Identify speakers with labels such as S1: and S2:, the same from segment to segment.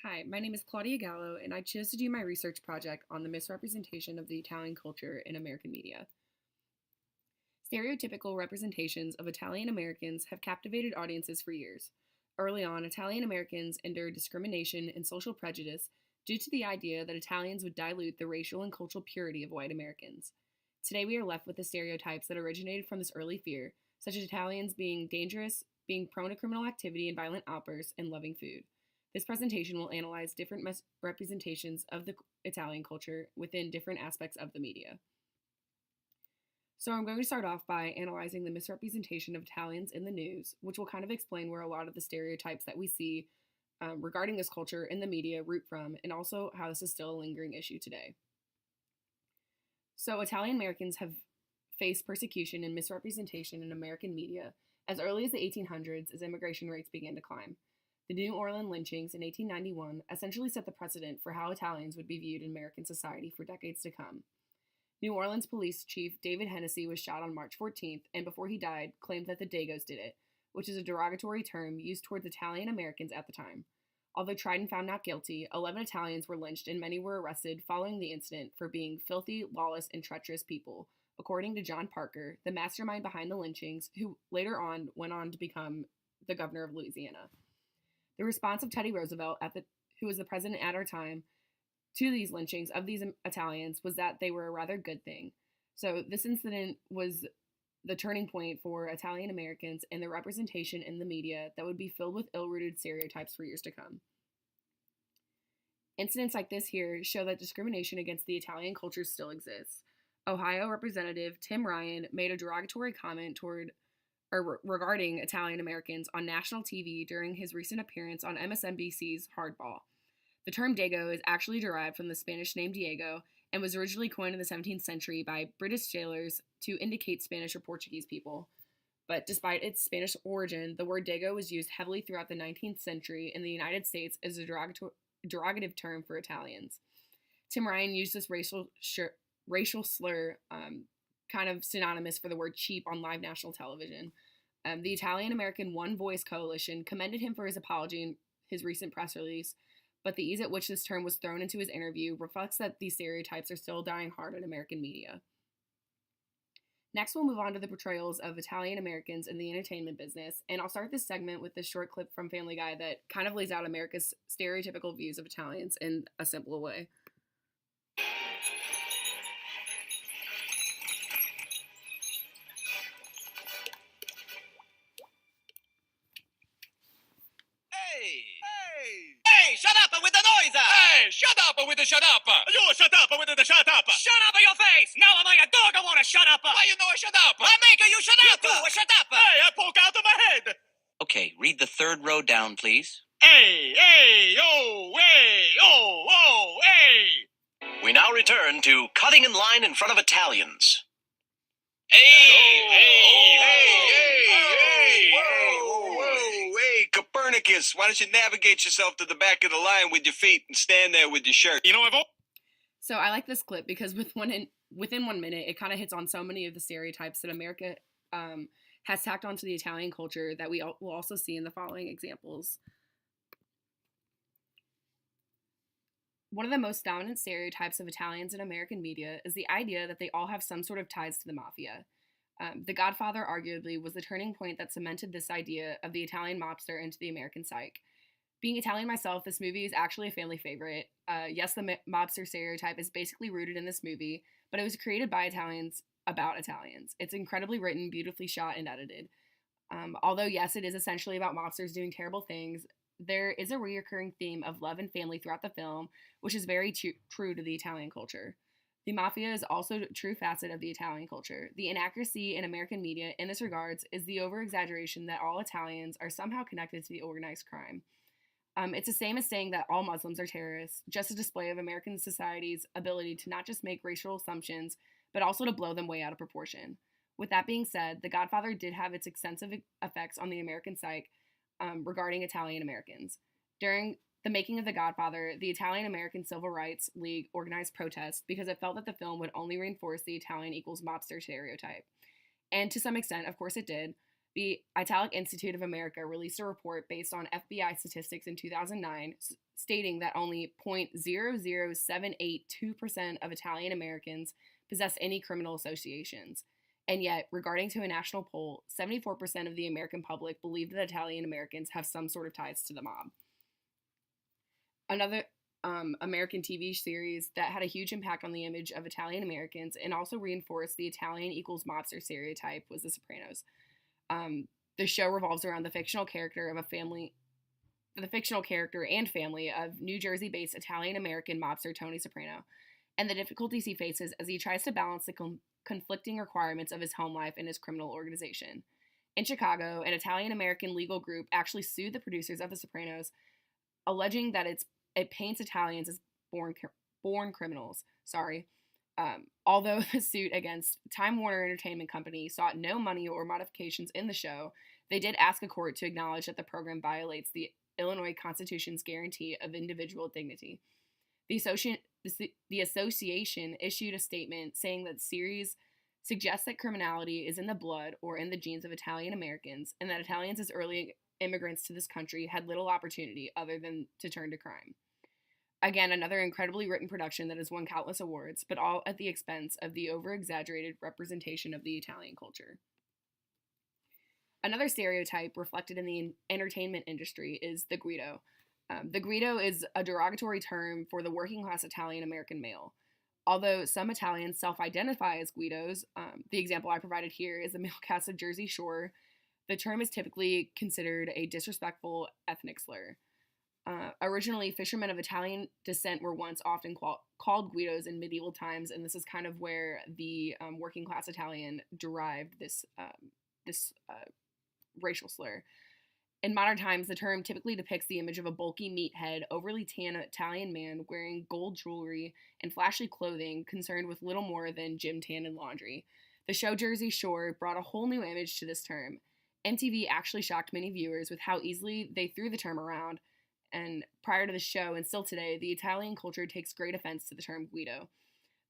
S1: Hi, my name is Claudia Gallo, and I chose to do my research project on the misrepresentation of the Italian culture in American media. Stereotypical representations of Italian Americans have captivated audiences for years. Early on, Italian Americans endured discrimination and social prejudice due to the idea that Italians would dilute the racial and cultural purity of white Americans. Today, we are left with the stereotypes that originated from this early fear, such as Italians being dangerous, being prone to criminal activity and violent outbursts, and loving food. This presentation will analyze different representations of the Italian culture within different aspects of the media. So I'm going to start off by analyzing the misrepresentation of Italians in the news, which will kind of explain where a lot of the stereotypes that we see regarding this culture in the media root from, and also how this is still a lingering issue today. So Italian Americans have faced persecution and misrepresentation in American media as early as the 1800s as immigration rates began to climb. The New Orleans lynchings in 1891 essentially set the precedent for how Italians would be viewed in American society for decades to come. New Orleans Police Chief David Hennessy was shot on March 14th, and before he died, claimed that the Dagos did it, which is a derogatory term used towards Italian Americans at the time. Although tried and found not guilty, 11 Italians were lynched and many were arrested following the incident for being filthy, lawless, and treacherous people, according to John Parker, the mastermind behind the lynchings, who later on went on to become the governor of Louisiana. The response of Teddy Roosevelt, who was the president at our time, to these lynchings of these Italians was that they were a rather good thing. So this incident was the turning point for Italian Americans and their representation in the media that would be filled with ill-rooted stereotypes for years to come. Incidents like this here show that discrimination against the Italian culture still exists. Ohio Representative Tim Ryan made a derogatory comment regarding Italian Americans on national TV during his recent appearance on MSNBC's Hardball. The term Dago is actually derived from the Spanish name Diego and was originally coined in the 17th century by British sailors to indicate Spanish or Portuguese people. But despite its Spanish origin, the word Dago was used heavily throughout the 19th century in the United States as a derogative term for Italians. Tim Ryan used this racial slur, kind of synonymous for the word cheap, on live national television. The Italian American One Voice Coalition commended him for his apology in his recent press release, but the ease at which this term was thrown into his interview reflects that these stereotypes are still dying hard in American media. Next, we'll move on to the portrayals of Italian Americans in the entertainment business, and I'll start this segment with this short clip from Family Guy that kind of lays out America's stereotypical views of Italians in a simple way.
S2: Hey, shut up with the noise!
S3: Hey, shut up with the shut up!
S2: You shut up with the shut up!
S3: Shut up your face!
S2: Now I'm like a dog, I wanna shut up!
S3: Why you know I shut up?
S2: I make you shut up!
S3: You shut up!
S2: Hey, I poke out of my head!
S4: Okay, read the third row down, please.
S2: Hey, oh, hey, oh, hey!
S4: We now return to cutting in line in front of Italians.
S3: Hey, Copernicus, why don't you navigate yourself to the back of the line with your feet and stand there with your shirt?
S2: You know,
S1: So I like this clip because within 1 minute, it kind of hits on so many of the stereotypes that America has tacked onto the Italian culture that we will also see in the following examples. One of the most dominant stereotypes of Italians in American media is the idea that they all have some sort of ties to the mafia. The Godfather arguably was the turning point that cemented this idea of the Italian mobster into the American psyche. Being Italian myself, this movie is actually a family favorite. Yes, the mobster stereotype is basically rooted in this movie, but it was created by Italians about Italians. It's incredibly written, beautifully shot, and edited. Although, yes, it is essentially about mobsters doing terrible things, there is a recurring theme of love and family throughout the film, which is very true to the Italian culture. The mafia is also a true facet of the Italian culture. The inaccuracy in American media in this regards is the over-exaggeration that all Italians are somehow connected to the organized crime. It's the same as saying that all Muslims are terrorists, just a display of American society's ability to not just make racial assumptions, but also to blow them way out of proportion. With that being said, The Godfather did have its extensive effects on the American psyche regarding Italian Americans. During the making of The Godfather, the Italian American Civil Rights League organized protests because it felt that the film would only reinforce the Italian equals mobster stereotype. And to some extent, of course it did. The Italic Institute of America released a report based on FBI statistics in 2009 stating that only 0.00782% of Italian Americans possess any criminal associations. And yet, regarding to a national poll, 74% of the American public believe that Italian Americans have some sort of ties to the mob. Another American TV series that had a huge impact on the image of Italian Americans and also reinforced the Italian equals mobster stereotype was The Sopranos. The show revolves around the fictional character and family of New Jersey-based Italian-American mobster Tony Soprano, and the difficulties he faces as he tries to balance the conflicting requirements of his home life and his criminal organization. In Chicago, an Italian-American legal group actually sued the producers of The Sopranos, alleging that it paints Italians as born criminals. Although the suit against Time Warner Entertainment Company sought no money or modifications in the show, they did ask a court to acknowledge that the program violates the Illinois Constitution's guarantee of individual dignity. The association issued a statement saying that the series suggests that criminality is in the blood or in the genes of Italian Americans, and that Italians as early immigrants to this country had little opportunity other than to turn to crime. Again, another incredibly written production that has won countless awards, but all at the expense of the over-exaggerated representation of the Italian culture. Another stereotype reflected in the entertainment industry is the Guido. The Guido is a derogatory term for the working-class Italian-American male. Although some Italians self-identify as Guidos, the example I provided here is the male cast of Jersey Shore, the term is typically considered a disrespectful ethnic slur. Originally, fishermen of Italian descent were once often called Guidos in medieval times, and this is kind of where the working-class Italian derived this racial slur. In modern times, the term typically depicts the image of a bulky meathead, overly tan Italian man wearing gold jewelry and flashy clothing, concerned with little more than gym tan and laundry. The show Jersey Shore brought a whole new image to this term. MTV actually shocked many viewers with how easily they threw the term around, and prior to the show, and still today, the Italian culture takes great offense to the term Guido.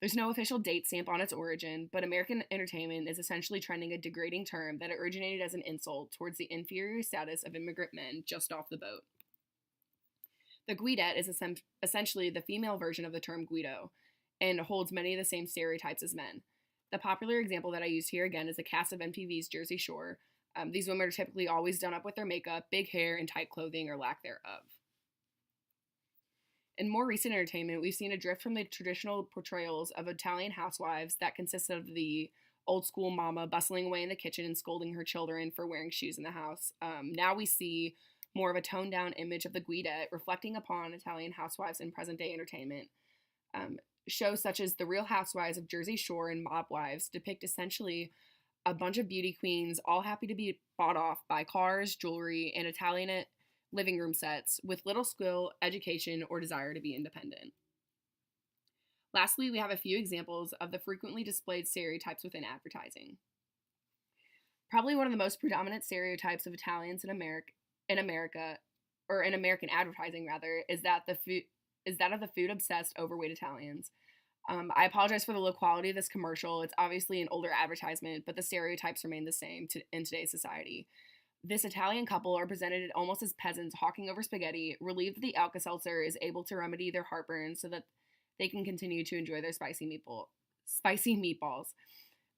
S1: There's no official date stamp on its origin, but American entertainment is essentially trending a degrading term that originated as an insult towards the inferior status of immigrant men just off the boat. The Guidette is essentially the female version of the term Guido, and holds many of the same stereotypes as men. The popular example that I used here again is the cast of MTV's Jersey Shore. These women are typically always done up with their makeup, big hair, and tight clothing or lack thereof. In more recent entertainment, we've seen a drift from the traditional portrayals of Italian housewives that consist of the old school mama bustling away in the kitchen and scolding her children for wearing shoes in the house. Now we see more of a toned down image of the Guidette reflecting upon Italian housewives in present day entertainment. Shows such as The Real Housewives of Jersey Shore and Mob Wives depict essentially a bunch of beauty queens all happy to be bought off by cars, jewelry, and Italian living room sets with little skill, education, or desire to be independent. Lastly, we have a few examples of the frequently displayed stereotypes within advertising. Probably one of the most predominant stereotypes of Italians in American advertising is that of the food-obsessed, overweight Italians. I apologize for the low quality of this commercial. It's obviously an older advertisement, but the stereotypes remain the same in today's society. This Italian couple are presented almost as peasants hawking over spaghetti, relieved that the Alka-Seltzer is able to remedy their heartburn so that they can continue to enjoy their spicy meatballs.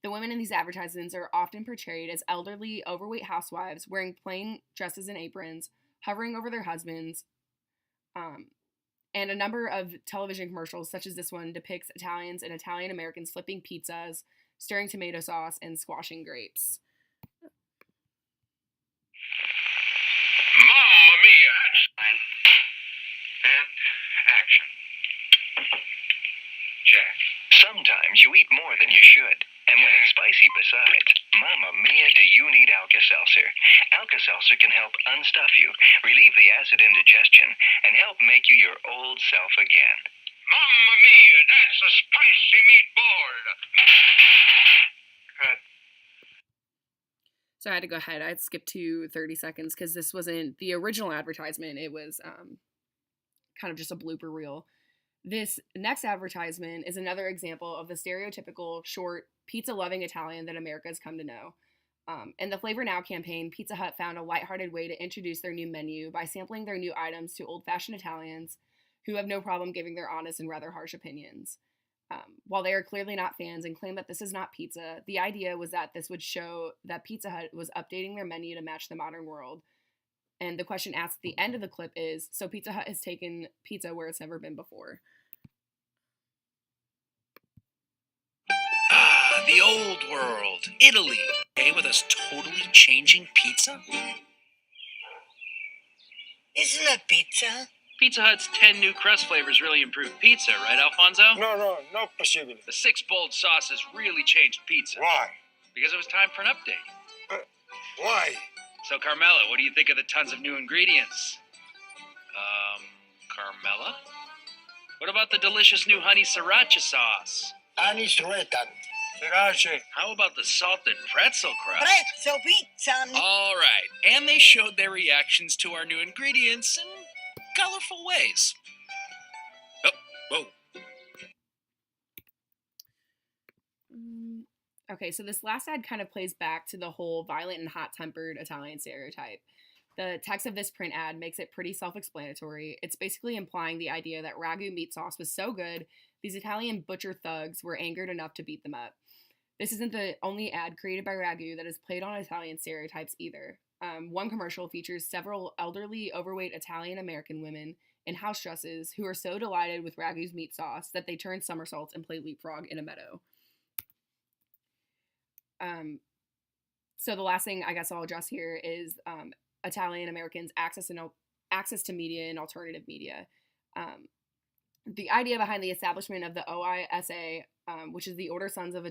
S1: The women in these advertisements are often portrayed as elderly, overweight housewives wearing plain dresses and aprons, hovering over their husbands, and a number of television commercials, such as this one, depicts Italians and Italian Americans flipping pizzas, stirring tomato sauce, and squashing grapes.
S5: Mamma mia! Fine. And action. Jack.
S4: Sometimes you eat more than you should. And when it's spicy besides, Mamma Mia, do you need Alka-Seltzer? Alka-Seltzer can help unstuff you, relieve the acid indigestion, and help make you your old self again.
S5: Mamma mia, that's a spicy meatball! Cut.
S1: So I had to go ahead. I had skipped to 30 seconds because this wasn't the original advertisement. It was kind of just a blooper reel. This next advertisement is another example of the stereotypical short, pizza-loving Italian that America has come to know. In the Flavor Now campaign, Pizza Hut found a lighthearted way to introduce their new menu by sampling their new items to old-fashioned Italians who have no problem giving their honest and rather harsh opinions. While they are clearly not fans and claim that this is not pizza, the idea was that this would show that Pizza Hut was updating their menu to match the modern world. And the question asked at the end of the clip is, so Pizza Hut has taken pizza where it's never been before.
S6: Ah, the old world. Italy. Okay, with us totally changing pizza?
S7: Isn't it pizza?
S8: Pizza Hut's 10 new crust flavors really improved pizza, right, Alfonso?
S5: No possible.
S8: The 6 bold sauces really changed pizza.
S5: Why?
S8: Because it was time for an update.
S5: Why?
S8: So, Carmela, what do you think of the tons of new ingredients? Carmela? What about the delicious new honey sriracha sauce?
S5: Anis retan. Sriracha.
S8: How about the salted pretzel crust?
S7: Prezzo pizza.
S6: All right, and they showed their reactions to our new ingredients in colorful ways. Oh, whoa.
S1: Okay, so this last ad kind of plays back to the whole violent and hot-tempered Italian stereotype. The text of this print ad makes it pretty self-explanatory. It's basically implying the idea that ragu meat sauce was so good, these Italian butcher thugs were angered enough to beat them up. This isn't the only ad created by ragu that has played on Italian stereotypes either. One commercial features several elderly, overweight Italian-American women in house dresses who are so delighted with ragu's meat sauce that they turn somersaults and play leapfrog in a meadow. So the last thing I guess I'll address here is Italian Americans' access to media and alternative media. The idea behind the establishment of the OISA, which is the Order Sons of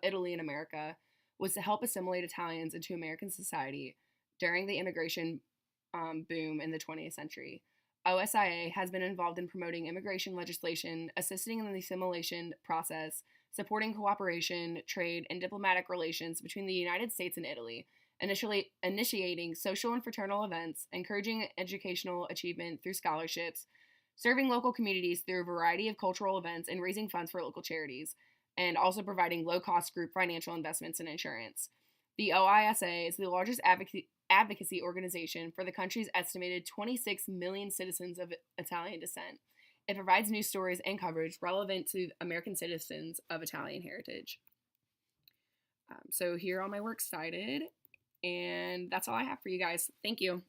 S1: Italy in America, was to help assimilate Italians into American society during the immigration boom in the 20th century. OSIA has been involved in promoting immigration legislation, assisting in the assimilation process, supporting cooperation, trade, and diplomatic relations between the United States and Italy, initially initiating social and fraternal events, encouraging educational achievement through scholarships, serving local communities through a variety of cultural events, and raising funds for local charities, and also providing low-cost group financial investments and insurance. The OISA is the largest advocacy organization for the country's estimated 26 million citizens of Italian descent. It provides news stories and coverage relevant to American citizens of Italian heritage. So here are all my works cited, and that's all I have for you guys. Thank you.